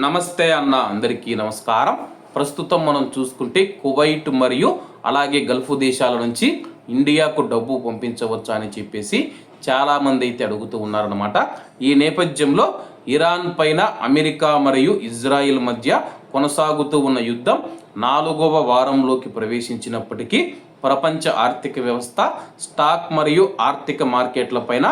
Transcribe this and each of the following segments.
నమస్తే అన్న, అందరికీ నమస్కారం. ప్రస్తుతం మనం చూసుకుంటే కువైట్ మరియు అలాగే గల్ఫ్ దేశాల నుంచి ఇండియాకు డబ్బు పంపించవచ్చా అని చెప్పేసి చాలామంది అయితే అడుగుతూ ఉన్నారన్నమాట. ఈ నేపథ్యంలో ఇరాన్ పైన అమెరికా మరియు ఇజ్రాయిల్ మధ్య కొనసాగుతూ ఉన్న యుద్ధం 4వ వారంలోకి ప్రవేశించినప్పటికీ ప్రపంచ ఆర్థిక వ్యవస్థ, స్టాక్ మరియు ఆర్థిక మార్కెట్ల పైన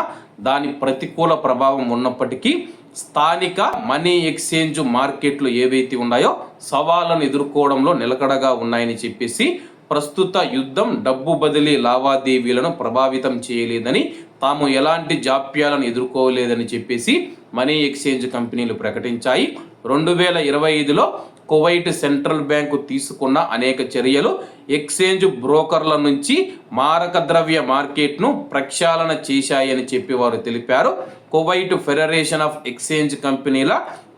దాని ప్రతికూల ప్రభావం ఉన్నప్పటికీ స్థానిక మనీ ఎక్స్చేంజ్ మార్కెట్లు ఏవైతే ఉన్నాయో సవాళ్ళను ఎదుర్కోవడంలో నిలకడగా ఉన్నాయని చెప్పేసి ప్రస్తుత యుద్ధం డబ్బు బదిలీ లావాదేవీలను ప్రభావితం చేయలేదని, తాము ఎలాంటి జాప్యాలను ఎదుర్కోలేదని చెప్పేసి మనీ ఎక్స్చేంజ్ కంపెనీలు ప్రకటించాయి. 2025లో కువైట్ సెంట్రల్ బ్యాంకు తీసుకున్న అనేక చర్యలు ఎక్స్చేంజ్ బ్రోకర్ల నుంచి మారక ద్రవ్య మార్కెట్ను ప్రక్షాళన చేశాయని చెప్పి వారు తెలిపారు. కువైట్ ఫెడరేషన్ ఆఫ్ ఎక్స్చేంజ్ కంపెనీల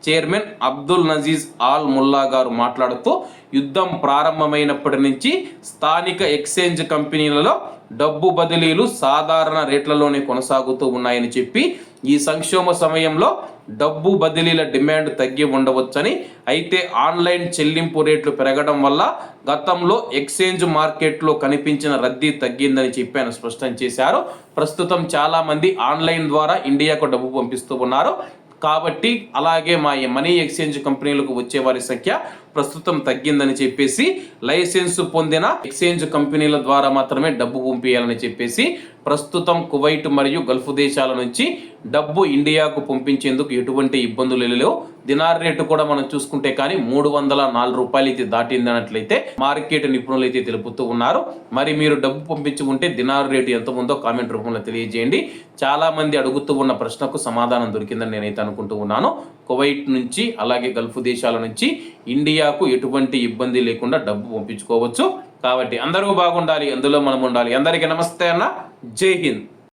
చైర్మన్ అబ్దుల్ నజీజ్ ఆల్ ముల్లా గారు మాట్లాడుతూ, యుద్ధం ప్రారంభమైనప్పటి నుంచి స్థానిక ఎక్స్చేంజ్ కంపెనీలలో డబ్బు బదిలీలు సాధారణ రేట్లలోనే కొనసాగుతూ ఉన్నాయని చెప్పి, ఈ సంక్షోభ సమయంలో డబ్బు బదిలీల డిమాండ్ తగ్గి ఉండవచ్చని, అయితే ఆన్లైన్ చెల్లింపు రేట్లు పెరగడం వల్ల గతంలో ఎక్స్చేంజ్ మార్కెట్లో కనిపించిన రద్దీ తగ్గిందని చెప్పి ఆయన స్పష్టం చేశారు. ప్రస్తుతం చాలామంది ఆన్లైన్ ద్వారా ఇండియాకు డబ్బు పంపిస్తూ ఉన్నారు కాబట్టి అలాగే మా మనీ ఎక్స్చేంజ్ కంపెనీలకు వచ్చే వారి సంఖ్య ప్రస్తుతం తగ్గిందని చెప్పేసి, లైసెన్స్ పొందిన ఎక్స్చేంజ్ కంపెనీల ద్వారా మాత్రమే డబ్బు పంపించాలని చెప్పేసి ప్రస్తుతం కువైట్ మరియు గల్ఫ్ దేశాల నుంచి డబ్బు ఇండియాకు పంపించేందుకు ఎటువంటి ఇబ్బందులు లేవు. దినార్ రేటు కూడా మనం చూసుకుంటే కానీ 304 రూపాయలు అయితే దాటిందన్నట్లయితే మార్కెట్ నిపుణులు అయితే తెలుపుతూ ఉన్నారు. మరి మీరు డబ్బు పంపించి ఉంటే దినార్ రేటు ఎంత ఉందో కామెంట్ రూపంలో తెలియజేయండి. చాలా మంది అడుగుతూ ఉన్న ప్రశ్నకు సమాధానం దొరికిందని నేనైతే అనుకుంటూ ఉన్నాను. కువైట్ నుంచి అలాగే గల్ఫ్ దేశాల నుంచి ఇండియాకు ఎటువంటి ఇబ్బంది లేకుండా డబ్బు పంపించుకోవచ్చు. కాబట్టి అందరూ బాగుండాలి, అందులో మనం ఉండాలి. అందరికీ నమస్తే అన్న, జై హింద్.